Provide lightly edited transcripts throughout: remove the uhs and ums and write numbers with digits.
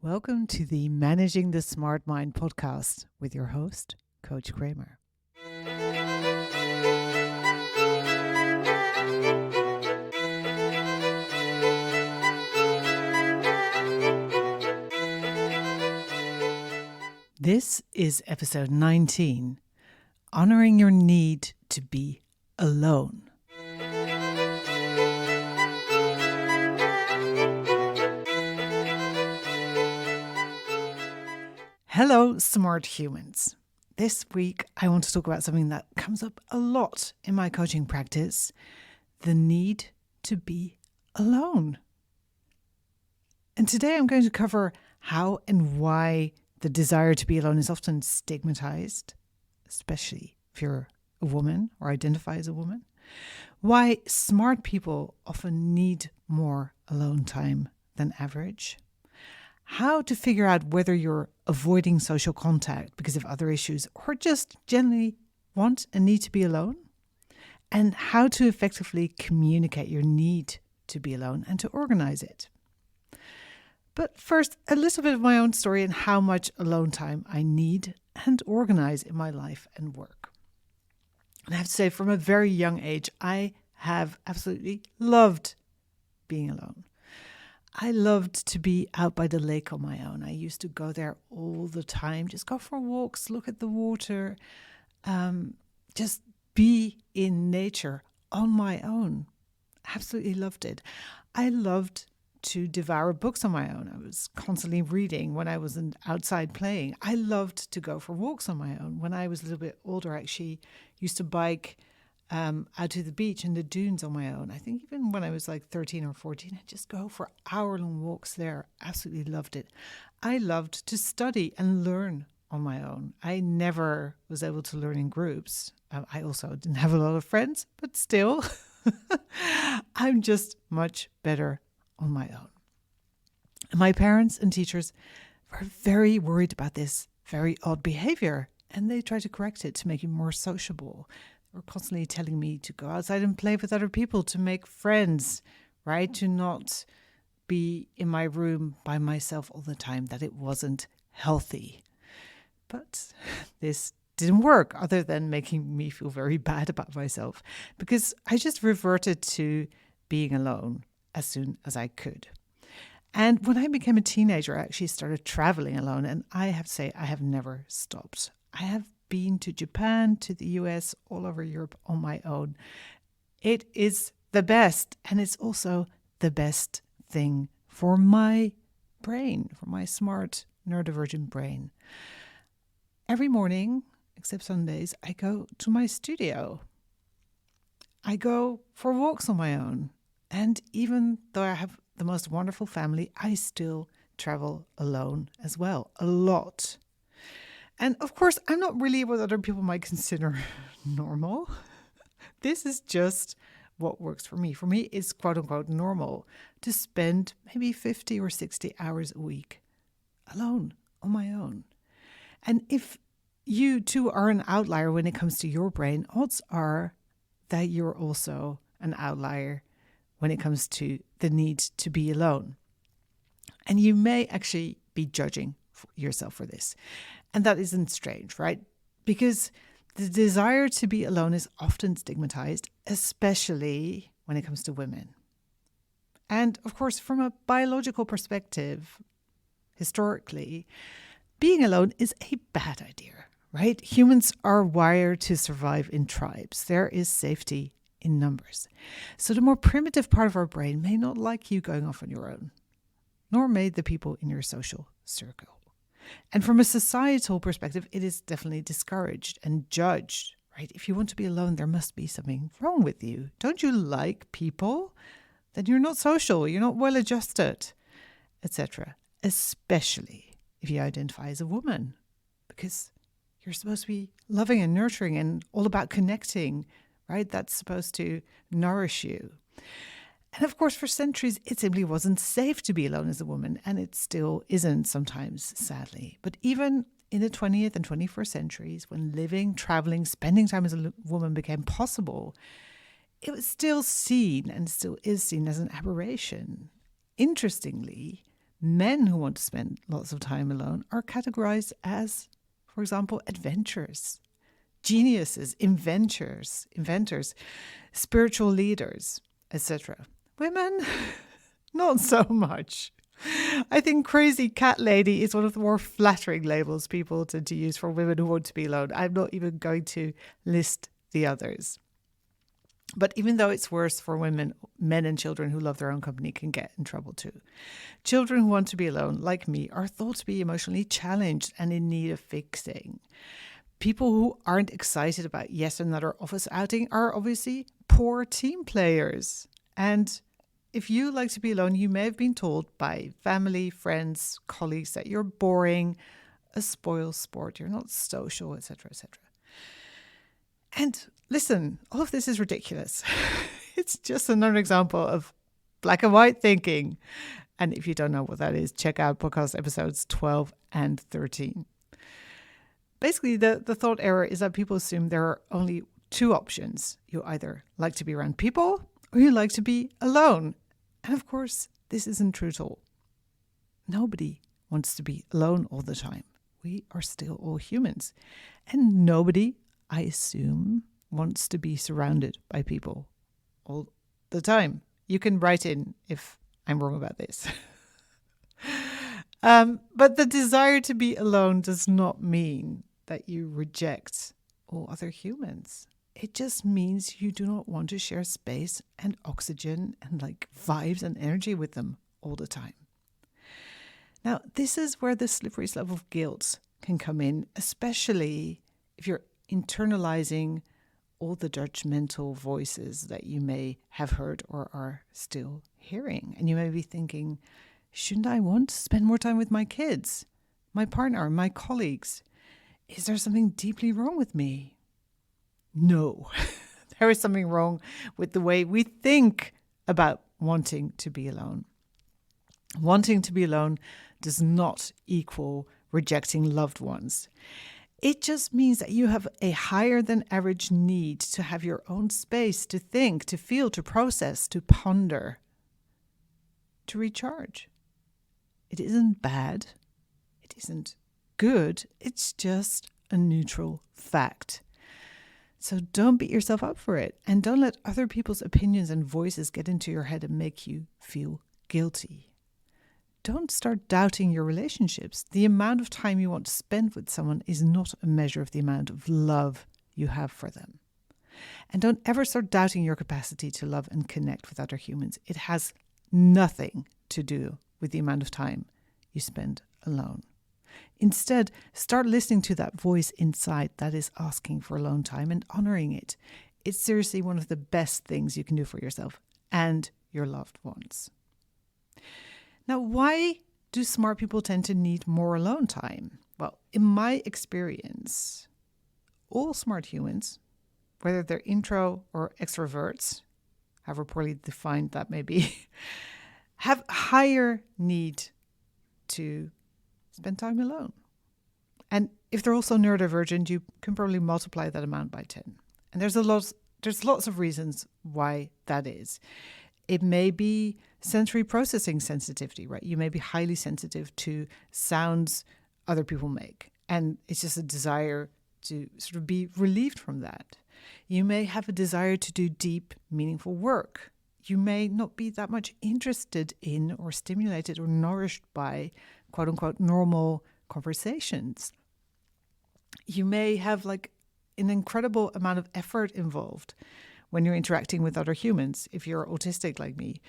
Welcome to the Managing the Smart Mind podcast with your host, Coach Kramer. This is episode 19, Honoring Your Need to Be Alone. Hello, smart humans. This week, I want to talk about something that comes up a lot in my coaching practice, the need to be alone. And today I'm going to cover how and why the desire to be alone is often stigmatized, especially if you're a woman or identify as a woman, why smart people often need more alone time than average, how to figure out whether you're avoiding social contact because of other issues or just generally want and need to be alone, and how to effectively communicate your need to be alone and to organize it. But first, a little bit of my own story and how much alone time I need and organize in my life and work. And I have to say, from a very young age, I have absolutely loved being alone. I loved to be out by the lake on my own. I used to go there all the time, just go for walks, look at the water, just be in nature on my own. Absolutely loved it. I loved to devour books on my own. I was constantly reading when I wasn't outside playing. I loved to go for walks on my own. When I was a little bit older, I actually used to bike out to the beach and the dunes on my own. I think even when I was like 13 or 14, I'd just go for hour-long walks there. Absolutely loved it. I loved to study and learn on my own. I never was able to learn in groups. I also didn't have a lot of friends, but still, I'm just much better on my own. And my parents and teachers were very worried about this very odd behavior, and they tried to correct it to make me more sociable. They were constantly telling me to go outside and play with other people, to make friends, right? To not be in my room by myself all the time, that it wasn't healthy. But this didn't work, other than making me feel very bad about myself, because I just reverted to being alone as soon as I could. And when I became a teenager, I actually started traveling alone. And I have to say, I have never stopped. I have been to Japan, to the US, all over Europe on my own. It is the best. And it's also the best thing for my brain, for my smart neurodivergent brain. Every morning, except Sundays, I go to my studio. I go for walks on my own. And even though I have the most wonderful family, I still travel alone as well, a lot. And of course, I'm not really what other people might consider normal. This is just what works for me. For me, it's quote unquote normal to spend maybe 50 or 60 hours a week alone on my own. And if you too are an outlier when it comes to your brain, odds are that you're also an outlier when it comes to the need to be alone. And you may actually be judging yourself for this. And that isn't strange, right? Because the desire to be alone is often stigmatized, especially when it comes to women. And of course, from a biological perspective, historically, being alone is a bad idea, right? Humans are wired to survive in tribes. There is safety in numbers. So the more primitive part of our brain may not like you going off on your own, nor may the people in your social circle. And from a societal perspective, it is definitely discouraged and judged, right? If you want to be alone, there must be something wrong with you. Don't you like people? Then you're not social, you're not well adjusted, etc. Especially if you identify as a woman, because you're supposed to be loving and nurturing and all about connecting, right? That's supposed to nourish you. And of course, for centuries, it simply wasn't safe to be alone as a woman, and it still isn't sometimes, sadly. But even in the 20th and 21st centuries, when living, traveling, spending time as a woman became possible, it was still seen and still is seen as an aberration. Interestingly, Men who want to spend lots of time alone are categorized as, for example, adventurers, geniuses, inventors, spiritual leaders, etc. Women, not so much. I think crazy cat lady is one of the more flattering labels people tend to use for women who want to be alone. I'm not even going to list the others. But even though it's worse for women, men and children who love their own company can get in trouble too. Children who want to be alone, like me, are thought to be emotionally challenged and in need of fixing. People who aren't excited about yet another office outing are obviously poor team players. And if you like to be alone, you may have been told by family, friends, colleagues that you're boring, a spoil sport, you're not social, etc., etc. And listen, all of this is ridiculous. It's just another example of black and white thinking. And if you don't know what that is, check out podcast episodes 12 and 13. Basically, the thought error is that people assume there are only two options. You either like to be around people or you like to be alone. And of course, this isn't true at all. Nobody wants to be alone all the time. We are still all humans. And nobody, I assume, wants to be surrounded by people all the time. You can write in if I'm wrong about this. But the desire to be alone does not mean that you reject all other humans. It just means you do not want to share space and oxygen and vibes and energy with them all the time. Now, this is where the slippery slope of guilt can come in, especially if you're internalizing all the judgmental voices that you may have heard or are still hearing. And you may be thinking, shouldn't I want to spend more time with my kids, my partner, my colleagues? Is there something deeply wrong with me? No, there is something wrong with the way we think about wanting to be alone. Wanting to be alone does not equal rejecting loved ones. It just means that you have a higher than average need to have your own space to think, to feel, to process, to ponder, to recharge. It isn't bad. It isn't good. It's just a neutral fact. So don't beat yourself up for it, and don't let other people's opinions and voices get into your head and make you feel guilty. Don't start doubting your relationships. The amount of time you want to spend with someone is not a measure of the amount of love you have for them. And don't ever start doubting your capacity to love and connect with other humans. It has nothing to do with the amount of time you spend alone. Instead, start listening to that voice inside that is asking for alone time and honoring it. It's seriously one of the best things you can do for yourself and your loved ones. Now, why do smart people tend to need more alone time? Well, in my experience, all smart humans, whether they're intro or extroverts, however poorly defined that may be, have a higher need to spend time alone. And if they're also neurodivergent, you can probably multiply that amount by 10. And there's lots of reasons why that is. It may be sensory processing sensitivity, right? You may be highly sensitive to sounds other people make. And it's just a desire to sort of be relieved from that. You may have a desire to do deep, meaningful work. You may not be that much interested in or stimulated or nourished by quote unquote normal conversations. You may have an incredible amount of effort involved when you're interacting with other humans. If you're autistic like me,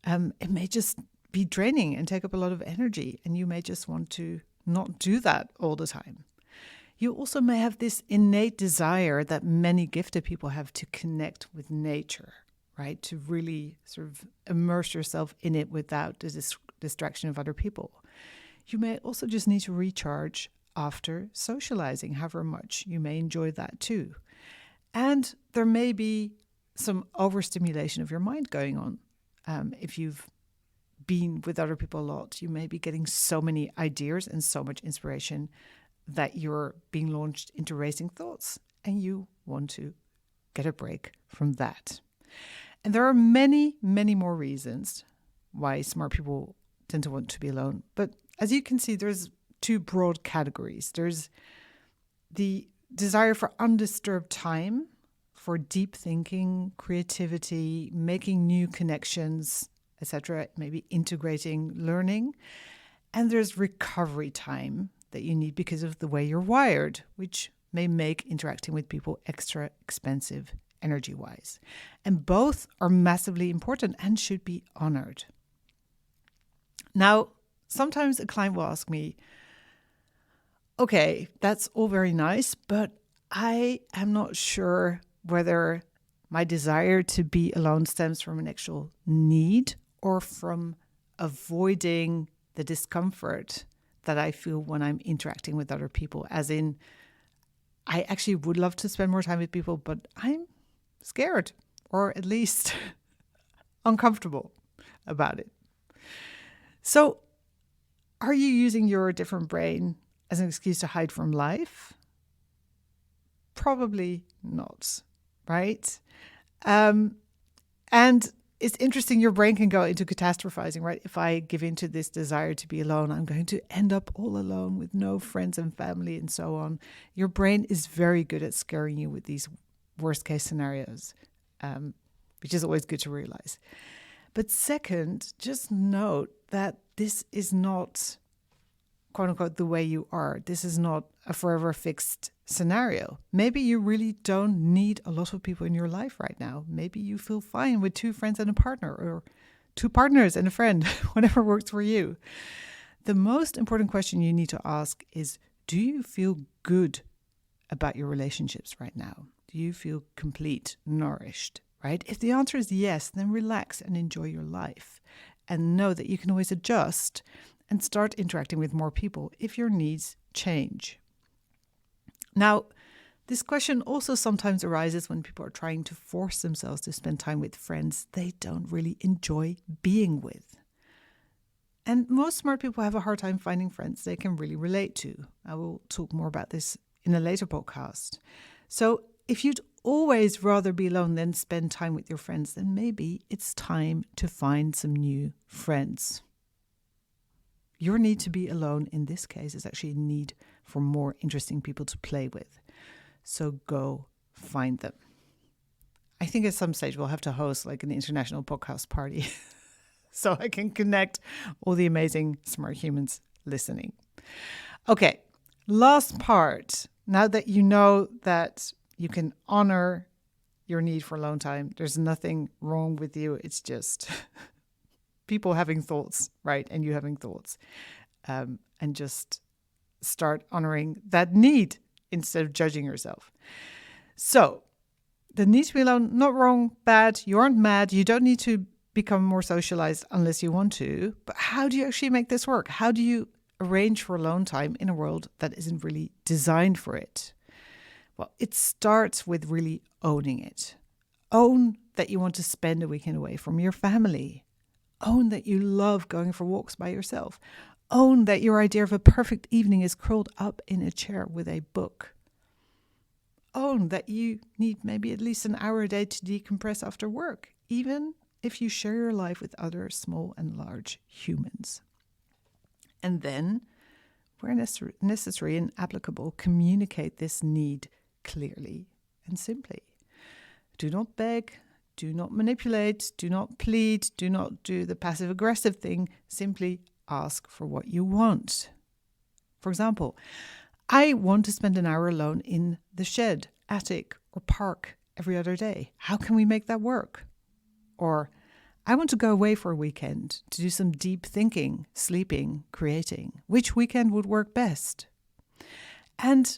it may just be draining and take up a lot of energy, and you may just want to not do that all the time. You also may have this innate desire that many gifted people have to connect with nature, right? To really sort of immerse yourself in it without the distraction of other people. You may also just need to recharge after socializing, however much you may enjoy that too. And there may be some overstimulation of your mind going on. If you've been with other people a lot, you may be getting so many ideas and so much inspiration that you're being launched into racing thoughts, and you want to get a break from that. And there are many, many more reasons why smart people tend to want to be alone. But as you can see, there's two broad categories. There's the desire for undisturbed time, for deep thinking, creativity, making new connections, etc., maybe integrating learning. And there's recovery time that you need because of the way you're wired, which may make interacting with people extra expensive energy-wise. And both are massively important and should be honored. Now, sometimes a client will ask me, okay, that's all very nice, but I am not sure whether my desire to be alone stems from an actual need or from avoiding the discomfort that I feel when I'm interacting with other people. As in, I actually would love to spend more time with people, but I'm scared or at least uncomfortable about it. So, are you using your different brain as an excuse to hide from life? Probably not, right? And it's interesting, your brain can go into catastrophizing, right? If I give in to this desire to be alone, I'm going to end up all alone with no friends and family and so on. Your brain is very good at scaring you with these worst case scenarios, which is always good to realize. But second, just note that this is not, quote unquote, the way you are. This is not a forever fixed scenario. Maybe you really don't need a lot of people in your life right now. Maybe you feel fine with 2 friends and a partner, or 2 partners and a friend, whatever works for you. The most important question you need to ask is, do you feel good about your relationships right now? Do you feel complete, nourished, right? If the answer is yes, then relax and enjoy your life. And know that you can always adjust and start interacting with more people if your needs change. Now, this question also sometimes arises when people are trying to force themselves to spend time with friends they don't really enjoy being with. And most smart people have a hard time finding friends they can really relate to. I will talk more about this in a later podcast. So if you'd always rather be alone than spend time with your friends, then maybe it's time to find some new friends. Your need to be alone in this case is actually a need for more interesting people to play with. So go find them. I think at some stage we'll have to host like an international podcast party so I can connect all the amazing smart humans listening. Okay, last part. Now that you know that you can honor your need for alone time, there's nothing wrong with you. It's just people having thoughts, right? And you having thoughts. And just start honoring that need instead of judging yourself. So the need to be alone, not wrong, bad. You aren't mad. You don't need to become more socialized unless you want to. But how do you actually make this work? How do you arrange for alone time in a world that isn't really designed for it? Well, it starts with really owning it. Own that you want to spend a weekend away from your family. Own that you love going for walks by yourself. Own that your idea of a perfect evening is curled up in a chair with a book. Own that you need maybe at least an hour a day to decompress after work, even if you share your life with other small and large humans. And then, where necessary and applicable, communicate this need clearly and simply. Do not beg, do not manipulate, do not plead, do not do the passive-aggressive thing. Simply ask for what you want. For example, I want to spend an hour alone in the shed, attic, or park every other day. How can we make that work? Or, I want to go away for a weekend to do some deep thinking, sleeping, creating. Which weekend would work best? And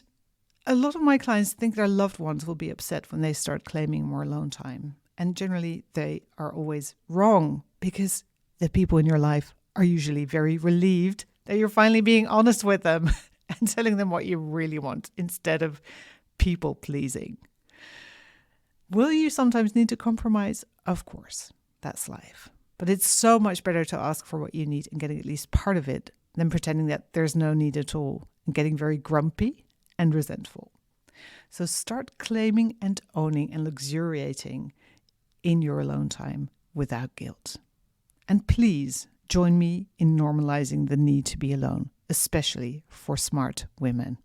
a lot of my clients think their loved ones will be upset when they start claiming more alone time. And generally, they are always wrong because the people in your life are usually very relieved that you're finally being honest with them and telling them what you really want instead of people pleasing. Will you sometimes need to compromise? Of course, that's life. But it's so much better to ask for what you need and getting at least part of it than pretending that there's no need at all and getting very grumpy and resentful. So start claiming and owning and luxuriating in your alone time without guilt. And please Join me in normalizing the need to be alone, especially for smart women.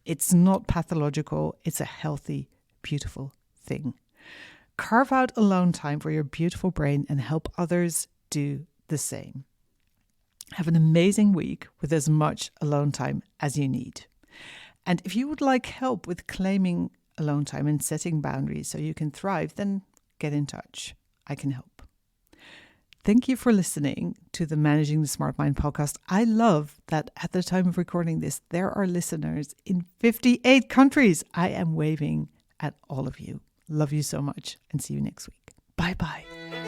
It's not pathological, it's a healthy, beautiful thing. Carve out alone time for your beautiful brain and help others do the same. Have an amazing week with as much alone time as you need. And if you would like help with claiming alone time and setting boundaries so you can thrive, then get in touch. I can help. Thank you for listening to the Managing the Smart Mind podcast. I love that at the time of recording this, there are listeners in 58 countries. I am waving at all of you. Love you so much and see you next week. Bye-bye.